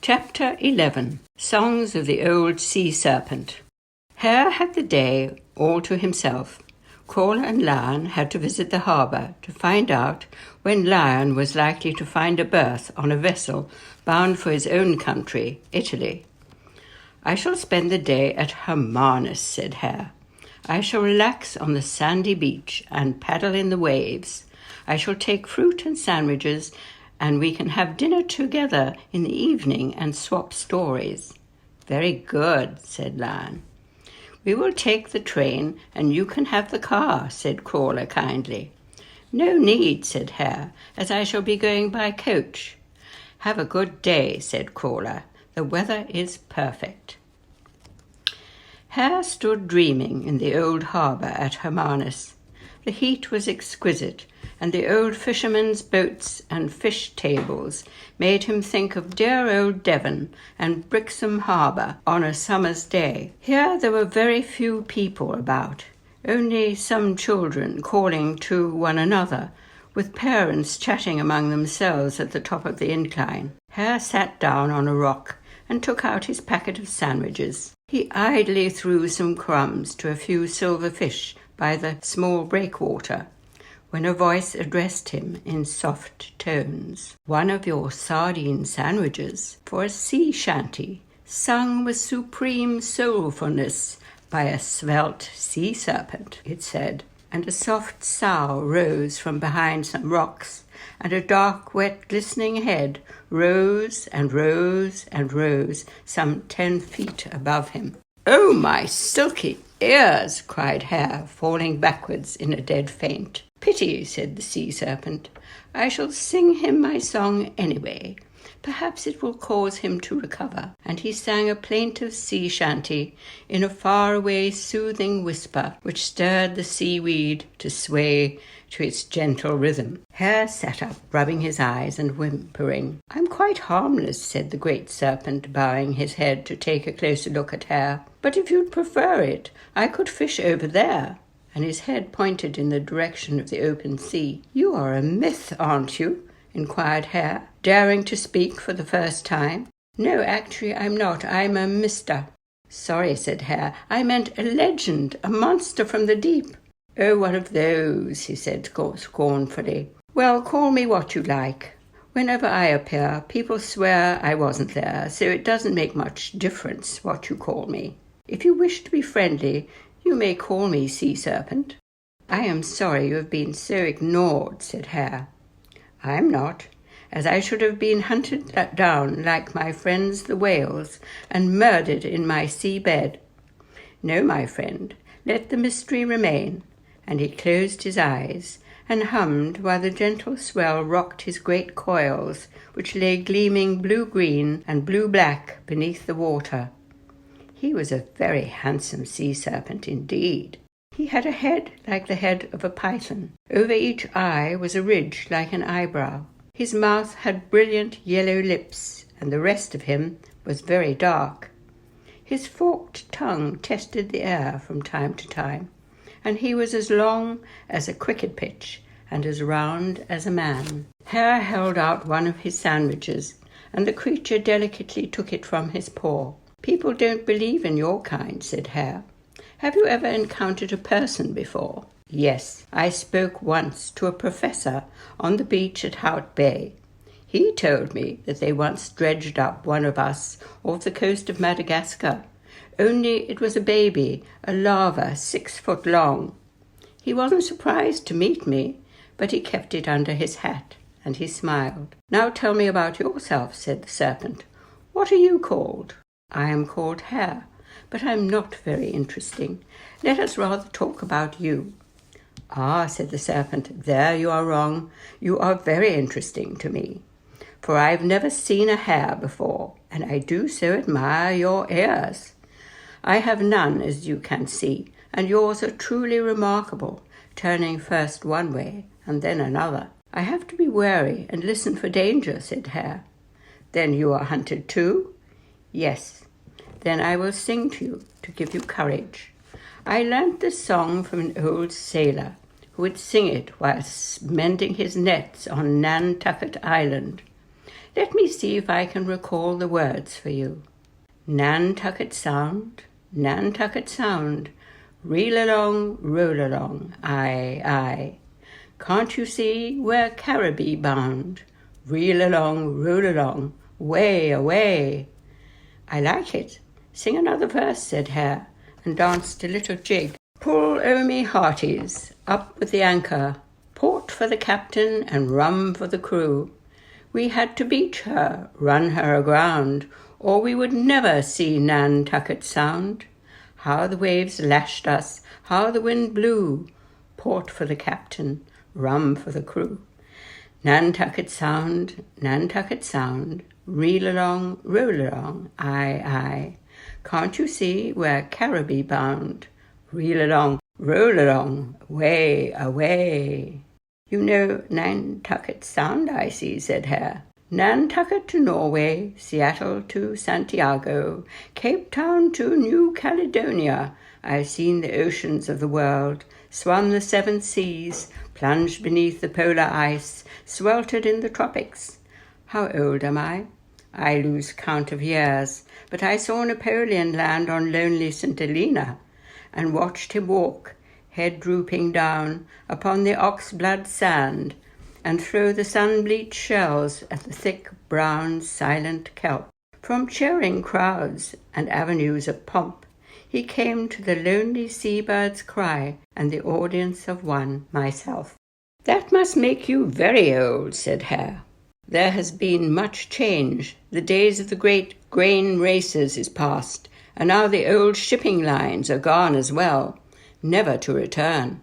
Chapter 11. Songs of the Old Sea Serpent. Hare had the day all to himself. Crawler and Lion had to visit the harbour to find out when Lion was likely to find a berth on a vessel bound for his own country, Italy. "I shall spend the day at Hermanus," said Hare. "I shall relax on the sandy beach and paddle in the waves. I shall take fruit and sandwiches, and we can have dinner together in the evening and swap stories." "Very good," said Lion. "We will take the train, and you can have the car," said Crawler kindly. "No need," said Hare, "as I shall be going by coach." "Have a good day," said Crawler. "The weather is perfect." Hare stood dreaming in the old harbour at Hermanus. The heat was exquisite, and the old fishermen's boats and fish tables made him think of dear old Devon and Brixham Harbour on a summer's day. Here there were very few people about, only some children calling to one another, with parents chatting among themselves at the top of the incline. Hare sat down on a rock and took out his packet of sandwiches. He idly threw some crumbs to a few silver fish by the small breakwater, when a voice addressed him in soft tones. "One of your sardine sandwiches for a sea shanty, sung with supreme soulfulness by a svelte sea serpent," it said, and a soft sough rose from behind some rocks, and a dark, wet, glistening head rose and rose and rose some 10 feet above him. "Oh, my silky ears!" cried Hare, falling backwards in a dead faint. "Pity," said the sea serpent. "I shall sing him my song anyway. Perhaps it will cause him to recover." And he sang a plaintive sea shanty in a far-away soothing whisper, which stirred the seaweed to sway to its gentle rhythm. Hare sat up, rubbing his eyes and whimpering. "I'm quite harmless," said the great serpent, bowing his head to take a closer look at Hare. "But if you'd prefer it, I could fish over there." And his head pointed in the direction of the open sea. "You are a myth, aren't you?" inquired Hare, daring to speak for the first time. "No, actually I'm not. I'm a mister." "Sorry," said Hare. "I meant a legend, a monster from the deep." "Oh, one of those," he said scornfully. "Well, call me what you like. Whenever I appear, people swear I wasn't there, so it doesn't make much difference what you call me. If you wish to be friendly, you may call me Sea Serpent." "I am sorry you have been so ignored," said Hare. "I'm not, as I should have been hunted down like my friends the whales and murdered in my sea bed. No, my friend, let the mystery remain." And he closed his eyes and hummed while the gentle swell rocked his great coils, which lay gleaming blue-green and blue-black beneath the water. He was a very handsome sea serpent indeed. He had a head like the head of a python. Over each eye was a ridge like an eyebrow. His mouth had brilliant yellow lips, and the rest of him was very dark. His forked tongue tested the air from time to time, and he was as long as a cricket pitch and as round as a man. Hare held out one of his sandwiches, and the creature delicately took it from his paw. "People don't believe in your kind," said Hare. "Have you ever encountered a person before?" "Yes, I spoke once to a professor on the beach at Hout Bay. He told me that they once dredged up one of us off the coast of Madagascar, only it was a baby, a larva 6 foot long. He wasn't surprised to meet me, but he kept it under his hat, and he smiled." "Now tell me about yourself," said the serpent. "What are you called?" "I am called Hare, but I'm not very interesting. Let us rather talk about you." "Ah," said the serpent, "there you are wrong. You are very interesting to me, for I've never seen a hare before, and I do so admire your ears. I have none, as you can see, and yours are truly remarkable, turning first one way and then another." "I have to be wary and listen for danger," said Hare. "Then you are hunted too?" "Yes." "Then I will sing to you to give you courage. I learnt this song from an old sailor who would sing it whilst mending his nets on Nantucket Island. Let me see if I can recall the words for you. Nantucket Sound, Nantucket Sound, reel along, roll along, aye, aye. Can't you see we're Caribbee bound? Reel along, roll along, way away. I like it. Sing another verse, said Hare, and danced a little jig. Pull o' me hearties, up with the anchor, port for the captain and rum for the crew. We had to beach her, run her aground, or we would never see Nantucket Sound. How the waves lashed us, how the wind blew, port for the captain, rum for the crew. Nantucket Sound, reel along, roll along, aye, aye. Can't you see we're Caribbee bound? Reel along, roll along, way away. You know Nantucket Sound, I see, said Hare. Nantucket to Norway, Seattle to Santiago, Cape Town to New Caledonia. I've seen the oceans of the world, swum the seven seas, plunged beneath the polar ice, sweltered in the tropics. How old am I? I lose count of years, but I saw Napoleon land on lonely St. Helena, and watched him walk, head drooping down, upon the ox-blood sand, and throw the sun-bleached shells at the thick, brown, silent kelp. From cheering crowds and avenues of pomp, he came to the lonely seabird's cry and the audience of one, myself. That must make you very old, said Hare. There has been much change. The days of the great grain races is past, and now the old shipping lines are gone as well, never to return.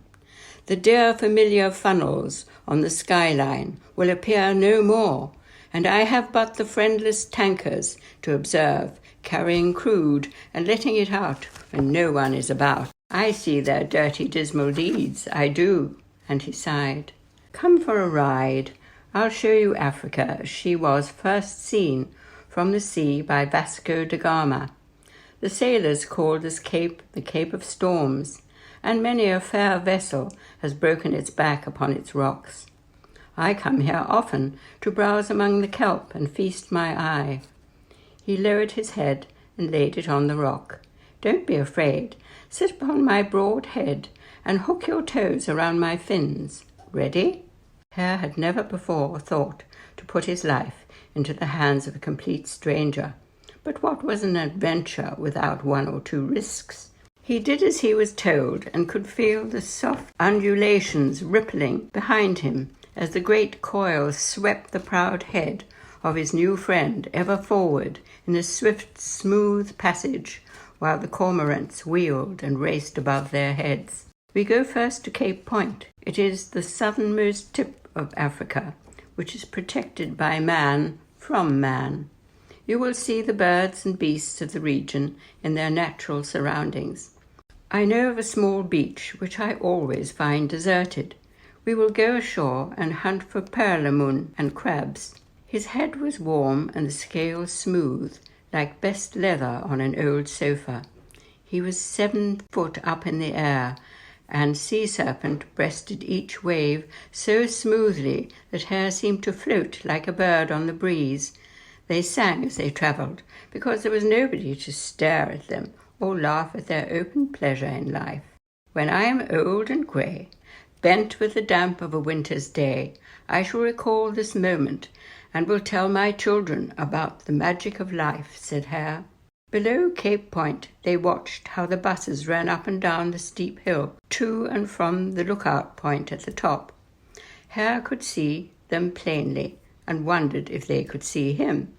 The dear familiar funnels on the skyline will appear no more, and I have but the friendless tankers to observe, carrying crude and letting it out when no one is about. I see their dirty, dismal deeds, I do. And he sighed. Come for a ride. I'll show you Africa as she was first seen from the sea by Vasco da Gama. The sailors called this cape the Cape of Storms, and many a fair vessel has broken its back upon its rocks. I come here often to browse among the kelp and feast my eye. He lowered his head and laid it on the rock. Don't be afraid. Sit upon my broad head and hook your toes around my fins. Ready? Hare had never before thought to put his life into the hands of a complete stranger. But what was an adventure without one or two risks? He did as he was told and could feel the soft undulations rippling behind him as the great coils swept the proud head of his new friend ever forward in a swift, smooth passage, while the cormorants wheeled and raced above their heads. We go first to Cape Point. It is the southernmost tip of Africa, which is protected by man from man. You will see the birds and beasts of the region in their natural surroundings. I know of a small beach which I always find deserted. We will go ashore and hunt for perlemoen and crabs. His head was warm and the scales smooth, like best leather on an old sofa. He was 7 foot up in the air, and sea serpent breasted each wave so smoothly that Hare seemed to float like a bird on the breeze. They sang as they travelled, because there was nobody to stare at them or laugh at their open pleasure in life. When I am old and grey, bent with the damp of a winter's day, I shall recall this moment and will tell my children about the magic of life, said Hare. Below Cape Point they watched how the buses ran up and down the steep hill to and from the lookout point at the top. Hare could see them plainly and wondered if they could see him.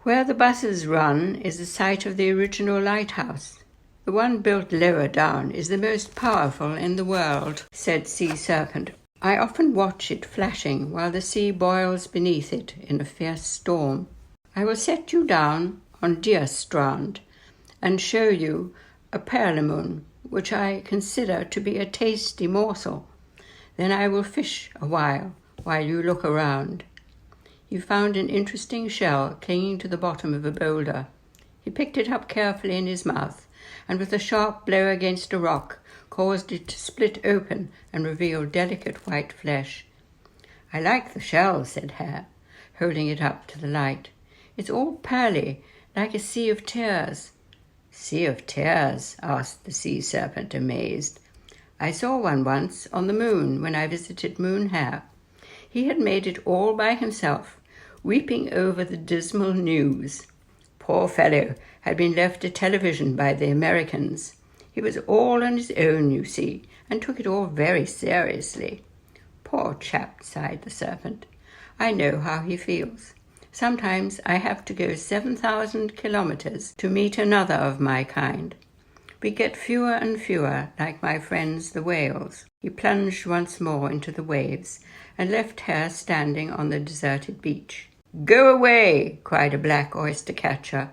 Where the buses run is the site of the original lighthouse. The one built lower down is the most powerful in the world, said Sea Serpent. I often watch it flashing while the sea boils beneath it in a fierce storm. I will set you down on Deer Strand and show you a perlemoen, which I consider to be a tasty morsel. Then I will fish a while you look around. He found an interesting shell clinging to the bottom of a boulder. He picked it up carefully in his mouth, and with a sharp blow against a rock, caused it to split open and reveal delicate white flesh. I like the shell, said Hare. holding it up to the light. "It's all pearly, like a sea of tears." "Sea of tears?" asked the sea serpent, amazed. "I saw one once on the moon when I visited Moon Hare. He had made it all by himself, weeping over the dismal news. Poor fellow had been left a television by the Americans. He was all on his own, you see, and took it all very seriously." "Poor chap," sighed the serpent. "I know how he feels. Sometimes I have to go 7,000 kilometers to meet another of my kind. We get fewer and fewer, like my friends the whales." He plunged once more into the waves and left Hare standing on the deserted beach. "Go away!" cried a black oyster-catcher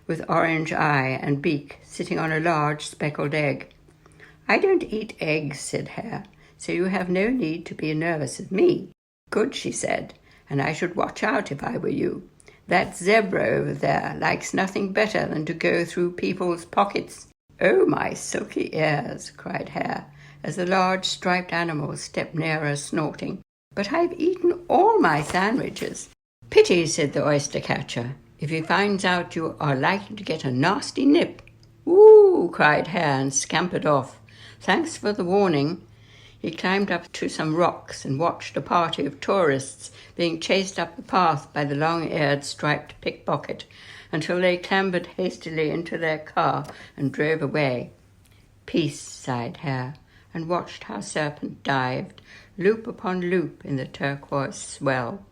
with orange eye and beak, sitting on a large speckled egg. "I don't eat eggs," said Hare, "so you have no need to be nervous of me." "Good," she said, "and I should watch out if I were you. That zebra over there likes nothing better than to go through people's pockets." "Oh, my silky ears!" cried Hare, as the large striped animal stepped nearer, snorting. "But I've eaten all my sandwiches." "Pity," said the oyster-catcher, "if he finds out you are likely to get a nasty nip." "Ooh!" cried Hare and scampered off. "Thanks for the warning." He climbed up to some rocks and watched a party of tourists being chased up the path by the long-eared striped pickpocket until they clambered hastily into their car and drove away. "Peace," sighed Hare, and watched how Serpent dived, loop upon loop in the turquoise swell.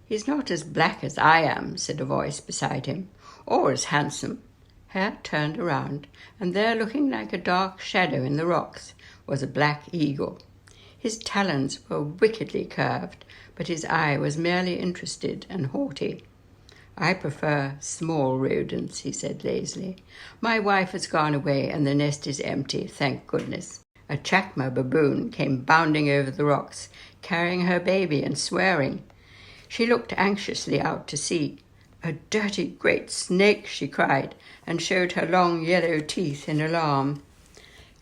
"He's not as black as I am," said a voice beside him, "or as handsome." Hare turned around, and there, looking like a dark shadow in the rocks, was a black eagle. His talons were wickedly curved, but his eye was merely interested and haughty. "I prefer small rodents," he said lazily. "My wife has gone away and the nest is empty, thank goodness." A chacma baboon came bounding over the rocks, carrying her baby and swearing. She looked anxiously out to sea. "A dirty great snake!" she cried, and showed her long yellow teeth in alarm.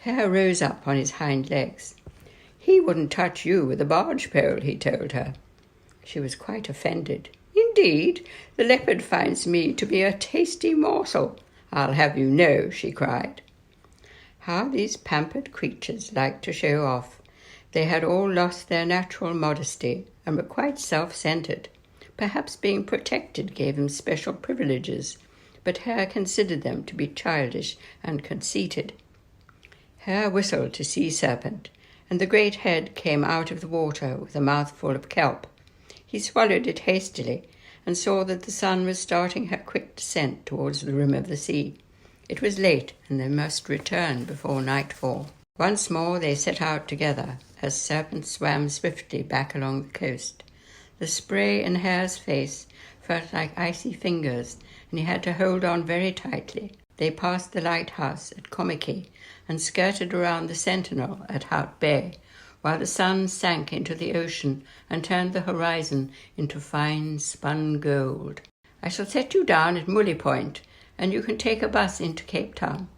Hare rose up on his hind legs. "He wouldn't touch you with a barge pole," he told her. She was quite offended. "Indeed, the leopard finds me to be a tasty morsel, I'll have you know," she cried. How these pampered creatures liked to show off. They had all lost their natural modesty and were quite self-centered. Perhaps being protected gave them special privileges, but Hare considered them to be childish and conceited. Hare whistled to Sea Serpent, and the great head came out of the water with a mouthful of kelp. He swallowed it hastily and saw that the sun was starting her quick descent towards the rim of the sea. It was late, and they must return before nightfall. Once more they set out together, as Serpent swam swiftly back along the coast. The spray in Hare's face felt like icy fingers, and he had to hold on very tightly. They passed the lighthouse at Komiki and skirted around the Sentinel at Hout Bay, while the sun sank into the ocean and turned the horizon into fine spun gold. "I shall set you down at Mully Point, and you can take a bus into Cape Town.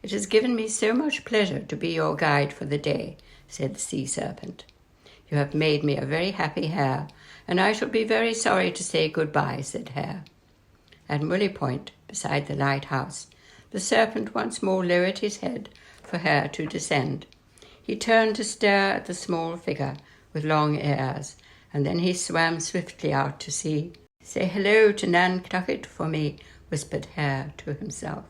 It has given me so much pleasure to be your guide for the day," said the Sea Serpent. "You have made me a very happy Hare, and I shall be very sorry to say good-bye," said Hare. At Mully Point, beside the lighthouse, the Serpent once more lowered his head for Hare to descend. He turned to stare at the small figure with long ears, and then he swam swiftly out to sea. "Say hello to Nantucket for me," whispered Hare to himself.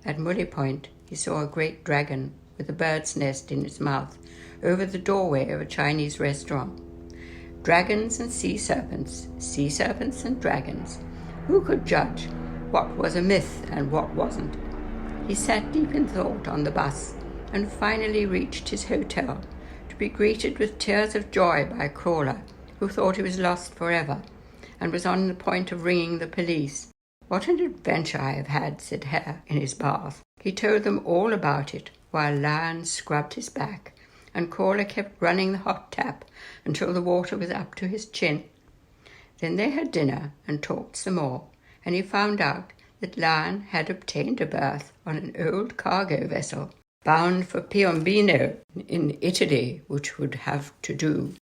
At Mully Point, he saw a great dragon with a bird's nest in its mouth over the doorway of a Chinese restaurant. Dragons and sea serpents and dragons. Who could judge what was a myth and what wasn't? He sat deep in thought on the bus and finally reached his hotel, to be greeted with tears of joy by Crawler, who thought he was lost forever and was on the point of ringing the police. "What an adventure I have had," said Hare in his bath. He told them all about it, while Lion scrubbed his back, and Crawler kept running the hot tap until the water was up to his chin. Then they had dinner and talked some more, and he found out that Lion had obtained a berth on an old cargo vessel bound for Piombino in Italy, which would have to do.